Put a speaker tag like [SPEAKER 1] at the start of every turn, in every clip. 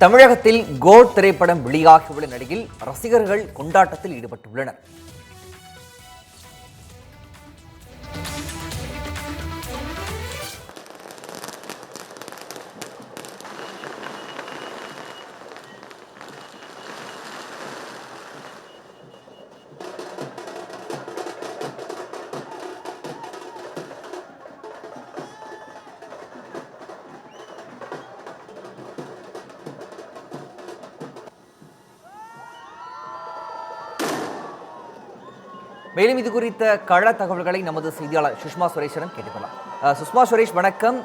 [SPEAKER 1] தமிழகத்தில் கோட் திரைப்படம் வெளியாகியுள்ள நிலையில் ரசிகர்கள் கொண்டாட்டத்தில் ஈடுபட்டுள்ளனர். மேலும் இது குறித்த கள தகவல்களை நமது செய்தியாளர் சுஷ்மா சுரேஷிடம் கேட்டுக்கலாம். சுஷ்மா சுரேஷ், வணக்கம்.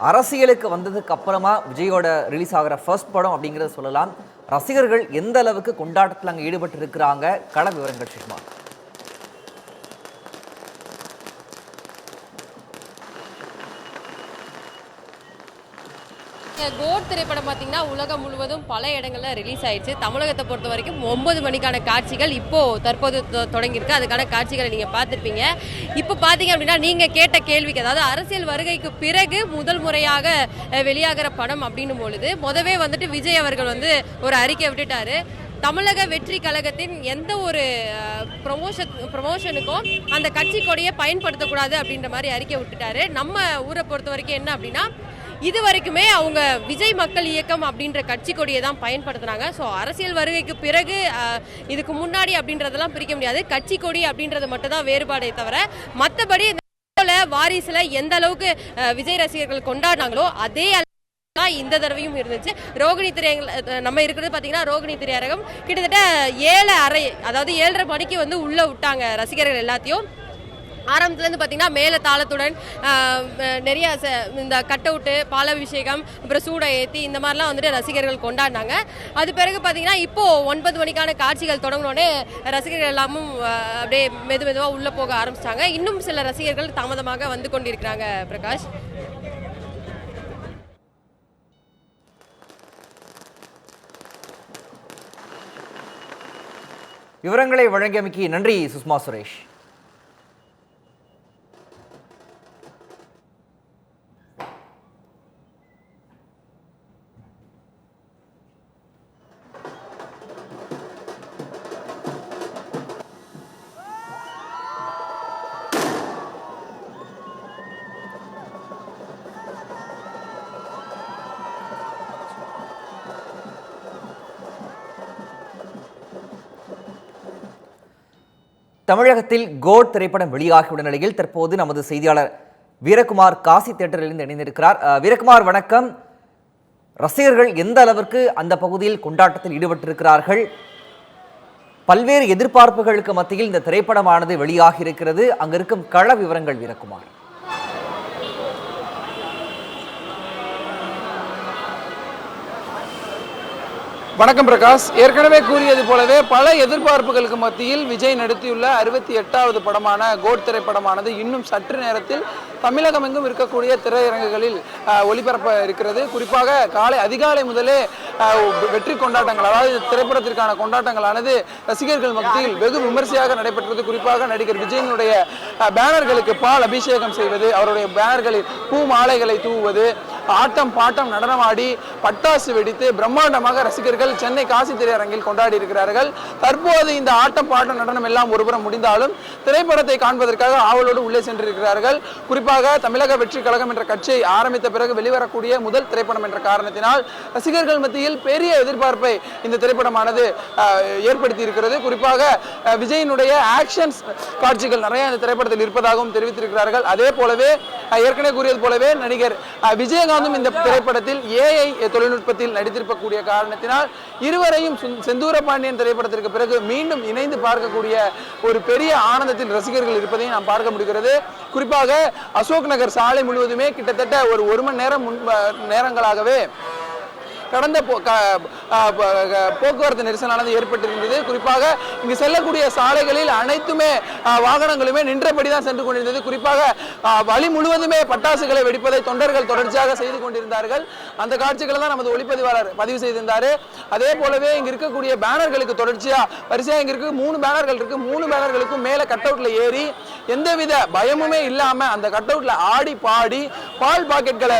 [SPEAKER 1] அரசியலுக்கு வந்ததுக்கு அப்புறமா விஜயோட ரிலீஸ் ஆகிற ஃபர்ஸ்ட் படம் அப்படிங்கிறத சொல்லலாம். ரசிகர்கள் எந்த அளவுக்கு கொண்டாட்டத்தில் அங்கே ஈடுபட்டு இருக்கிறாங்க, கள விவரங்கள் சுஷ்மா.
[SPEAKER 2] கோட் திரைப்படம் பார்த்தீங்கன்னா உலகம் முழுவதும் பல இடங்களில் ரிலீஸ் ஆயிடுச்சு. தமிழகத்தை பொறுத்த வரைக்கும் 9 மணிக்கான காட்சிகள் தற்போது தொடங்கியிருக்கு. அதுக்கான காட்சிகளை நீங்கள் பார்த்துருப்பீங்க. இப்போ பார்த்தீங்க அப்படின்னா நீங்கள் கேட்ட கேள்விக்கு, அதாவது அரசியல் வருகைக்கு பிறகு முதல் முறையாக வெளியாகிற படம் அப்படின்னும் பொழுது முதவே விஜய் அவர்கள் ஒரு அறிக்கை விட்டுட்டாரு. தமிழக வெற்றி கழகத்தின் எந்த ஒரு ப்ரமோஷனுக்கும் அந்த கட்சி கொடியை பயன்படுத்தக்கூடாது அப்படின்ற மாதிரி அறிக்கை விட்டுட்டாரு. நம்ம ஊரை பொறுத்த வரைக்கும் என்ன அப்படின்னா, இது வரைக்குமே அவங்க விஜய் மக்கள் இயக்கம் அப்படின்ற கட்சி கொடியை தான் பயன்படுத்துனாங்க. ஸோ அரசியல் வருகைக்கு பிறகு இதுக்கு முன்னாடி அப்படின்றதெல்லாம் பிரிக்க முடியாது. கட்சி கொடி அப்படின்றது மட்டும் தான் வேறுபாடே தவிர மற்றபடி வாரிசுல எந்த அளவுக்கு விஜய் ரசிகர்கள் கொண்டாடினாங்களோ அதே இந்த தடவையும் இருந்துச்சு. ரோகிணி திரையரங்கம் நம்ம இருக்கிறது பார்த்தீங்கன்னா, ரோகிணி திரையரங்கம் கிட்டத்தட்ட 7:30, அதாவது 7:30 மணிக்கு உள்ள விட்டாங்க ரசிகர்கள் எல்லாத்தையும். ஆரம்பத்துலேருந்து பார்த்தீங்கன்னா மேலே தாளத்துடன் நிறைய இந்த கட் அவுட்டு, பாலாபிஷேகம், அப்புறம் சூடை ஏற்றி இந்த மாதிரிலாம் ரசிகர்கள் கொண்டாடினாங்க. அது பிறகு பார்த்தீங்கன்னா இப்போது 9 மணிக்கான காட்சிகள் தொடங்கினோடனே ரசிகர்கள் எல்லாமும் அப்படியே மெதுவாக உள்ளே போக ஆரம்பிச்சிட்டாங்க. இன்னும் சில ரசிகர்கள் தாமதமாக வந்து கொண்டிருக்கிறாங்க. பிரகாஷ்,
[SPEAKER 1] விவரங்களை வழங்கியமைக்கு நன்றி சுஷ்மா சுரேஷ். தமிழகத்தில் கோட் திரைப்படம் வெளியாகியுள்ள நிலையில் தற்போது நமது செய்தியாளர் வீரகுமார் காசி தியேட்டரிலிருந்து இணைந்திருக்கிறார். வீரகுமார், வணக்கம். ரசிகர்கள் எந்த அளவிற்கு அந்த பகுதியில் கொண்டாட்டத்தில் ஈடுபட்டிருக்கிறார்கள்? பல்வேறு எதிர்பார்ப்புகளுக்கு மத்தியில் இந்த திரைப்படமானது வெளியாகி இருக்கிறது. அங்க இருக்கும் கள விவரங்கள் வீரகுமார்.
[SPEAKER 3] வணக்கம் பிரகாஷ். ஏற்கனவே கூறியது போலவே பல எதிர்பார்ப்புகளுக்கு மத்தியில் விஜய் நடித்தியுள்ள 68வது படமான கோட் திரைப்படமானது இன்னும் சற்று நேரத்தில் தமிழகம் எங்கும் இருக்கக்கூடிய திரையரங்குகளில் ஒளிபரப்ப இருக்கிறது. குறிப்பாக அதிகாலை முதலே வெற்றி கொண்டாட்டங்கள், அதாவது திரைப்படத்திற்கான கொண்டாட்டங்களானது ரசிகர்கள் மத்தியில் வெகு விமர்சையாக நடைபெற்றது. குறிப்பாக நடிகர் விஜயனுடைய பேனர்களுக்கு பால் அபிஷேகம் செய்வது, அவருடைய பேனர்களில் பூ மாலைகளை தூவுவது, ஆட்டம் பாட்டம் நடனமாடி பட்டாசு வெடித்து பிரம்மாண்டமாக ரசிகர்கள் சென்னை காசி திரையரங்கில் கொண்டாடி இருக்கிறார்கள். தற்போது இந்த ஆட்டம் பாட்டம் நடனம் எல்லாம் ஒருபுறம் முடிந்தாலும் திரைப்படத்தை காண்பதற்காக ஆவலோடு உள்ளே சென்றிருக்கிறார்கள். குறிப்பாக தமிழக வெற்றி கழகம் என்ற கட்சியை ஆரம்பித்த பிறகு வெளிவரக்கூடிய முதல் திரைப்படம் என்ற காரணத்தினால் ரசிகர்கள் மத்தியில் பெரிய எதிர்பார்ப்பை இந்த திரைப்படமானது ஏற்படுத்தி இருக்கிறது. குறிப்பாக விஜயனுடைய ஆக்ஷன் காட்சிகள் நிறைய இந்த திரைப்படத்தில் இருப்பதாகவும் தெரிவித்திருக்கிறார்கள். அதே போலவே ஏற்கனவே கூறியது போலவே நடிகர் விஜயகாந்தும் இந்த திரைப்படத்தில் AI தொழில்நுட்பத்தில் நடித்திருக்கக்கூடிய காரணத்தினால் இருவரையும் செந்தூர பாண்டியன் திரைப்படத்திற்கு பிறகு மீண்டும் இணைந்து பார்க்கக்கூடிய ஒரு பெரிய ஆனந்தத்தில் ரசிகர்கள் இருப்பதையும் நாம் பார்க்க முடிகிறது. குறிப்பாக அசோக் நகர் சாலை முழுவதுமே கிட்டத்தட்ட ஒரு 1 மணி நேரங்களாகவே கடந்த போக்குவரத்து நெரிசலானது ஏற்பட்டிருந்தது. குறிப்பாக இங்கு செல்லக்கூடிய சாலைகளில் அனைத்துமே வாகனங்களுமே நின்றபடி தான் சென்று கொண்டிருந்தது. குறிப்பாக வழி முழுவதுமே பட்டாசுகளை வெடிப்பதை தொண்டர்கள் தொடர்ச்சியாக செய்து கொண்டிருந்தார்கள். அந்த காட்சிகளை தான் நமது ஒளிப்பதிவாளர் பதிவு செய்திருந்தார். அதே போலவே இங்கு இருக்கக்கூடிய பேனர்களுக்கு தொடர்ச்சியாக வரிசையாக இங்க இருக்கு 3 பேனர்கள் இருக்கு. 3 பேனர்களுக்கும் மேல கட் அவுட்ல ஏறி எந்தவித பயமுமே இல்லாம அந்த கட் அவுட்ல ஆடி பாடி பால் பாக்கெட்களை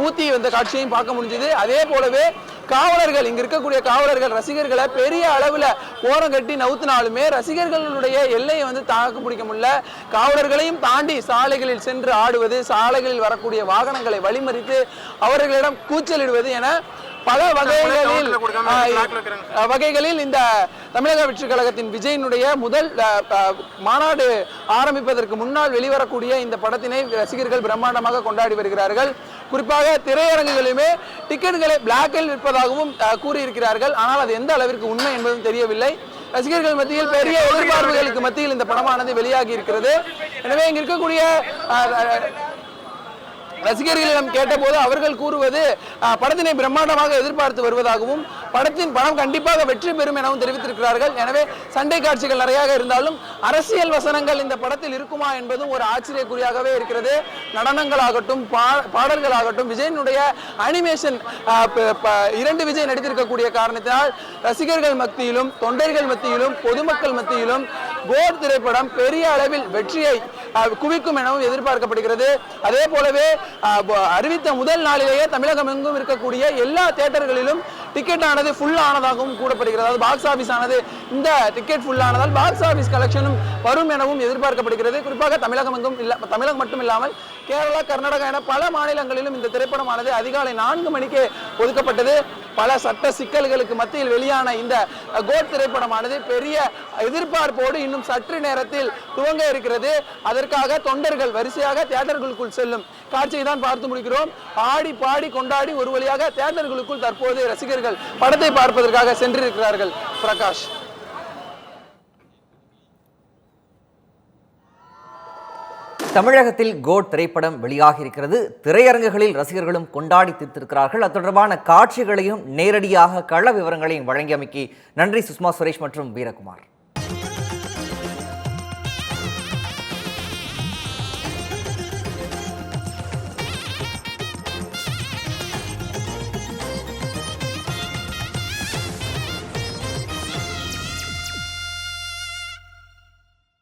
[SPEAKER 3] ஊத்தி வந்த காட்சியையும் பார்க்க முடிஞ்சது. அதே போல போலவே காவலர்கள், இங்க இருக்கக்கூடிய காவலர்கள் ரசிகர்களை பெரிய அளவுல ஓரம் கட்டி நவுத்தினாலுமே ரசிகர்களுடைய எல்லையை வந்து தாக்கு பிடிக்க முடியல. காவலர்களையும் தாண்டி சாலைகளில் சென்று ஆடுவது, சாலைகளில் வரக்கூடிய வாகனங்களை வழிமறித்து அவர்களிடம் கூச்சலிடுவது என பல வகைகளில் இந்த தமிழக வெற்றி கழகத்தின் விஜயினுடைய முதல் மாநாடு ஆரம்பிப்பதற்கு முன்னால் வெளிவரக்கூடிய இந்த படத்தினை ரசிகர்கள் பிரம்மாண்டமாக கொண்டாடி வருகிறார்கள். குறிப்பாக திரையரங்குகளுமே டிக்கெட்டுகளை பிளாக்கில் விற்பதாகவும் கூறியிருக்கிறார்கள். ஆனால் அது எந்த அளவிற்கு உண்மை என்பதும் தெரியவில்லை. ரசிகர்கள் மத்தியில் பெரிய எதிர்பார்ப்புகளுக்கு மத்தியில் இந்த படமானது வெளியாகி இருக்கிறது. எனவே இங்க இருக்கக்கூடிய ரசிகர்களிடம் கேட்டபோது அவர்கள் கூறுவது படத்தினை பிரம்மாண்டமாக எதிர்பார்த்து வருவதாகவும் படத்தின் படம் கண்டிப்பாக வெற்றி பெறும் எனவும் தெரிவித்திருக்கிறார்கள். எனவே சண்டை காட்சிகள் நிறைய இருந்தாலும் அரசியல் வசனங்கள் இந்த படத்தில் இருக்குமா என்பதும் ஒரு ஆச்சரியக்குறியாகவே இருக்கிறது. நடனங்களாகட்டும், பாடல்களாகட்டும், விஜயனுடைய அனிமேஷன் 2 விஜய் நடித்திருக்கக்கூடிய காரணத்தினால் ரசிகர்கள் மத்தியிலும், தொண்டர்கள் மத்தியிலும், பொதுமக்கள் மத்தியிலும் கோட் திரைப்படம் பெரிய அளவில் வெற்றியை குவிக்கும் எனவும் எதிர்பார்க்கப்படுகிறது. அதே போலவே அறிவித்த முதல் நாளிலேயே தமிழகம் எங்கும் இருக்கக்கூடிய எல்லா தியேட்டர்களிலும் டிக்கெட் ஆனது ஃபுல் ஆனதாகவும் கூறப்படுகிறது. அதாவது பாக்ஸ் ஆபீஸ் ஆனது இந்த டிக்கெட் ஃபுல் ஆனதால் பாக்ஸ் ஆபீஸ் கலெக்ஷனும் வரும் எனவும் எதிர்பார்க்கப்படுகிறது. குறிப்பாக தமிழகம் மட்டும் இல்லாமல் கேரளா, கர்நாடகா என பல மாநிலங்களிலும் இந்த திரைப்படமானது அதிகாலை 4 மணிக்கு ஒதுக்கப்பட்டது. பல சட்ட சிக்கல்களுக்கு மத்தியில் வெளியான இந்த கோட் திரைப்படமானது பெரிய எதிர்பார்ப்போடு இன்னும் சற்று நேரத்தில் துவங்க இருக்கிறது. அதற்காக தொண்டர்கள் வரிசையாக தியேட்டர்களுக்குள் செல்லும் காட்சியை தான் பார்த்து முடிக்கிறோம். ஆடி பாடி கொண்டாடி ஒரு வழியாக தியேட்டர்களுக்குள் தற்போது ரசிகர்கள் படத்தை பார்ப்பதற்காக சென்றிருக்கிறார்கள். பிரகாஷ்.
[SPEAKER 1] தமிழகத்தில் கோட் திரைப்படம் வெளியாகி இருக்கிறது. திரையரங்குகளில் ரசிகர்களும் கொண்டாடி தீர்த்திருக்கிறார்கள். அது தொடர்பான காட்சிகளையும் நேரடியாக கள விவரங்களையும் வழங்கியமைக்கு நன்றி சுஷ்மா சுரேஷ் மற்றும் வீரகுமார்.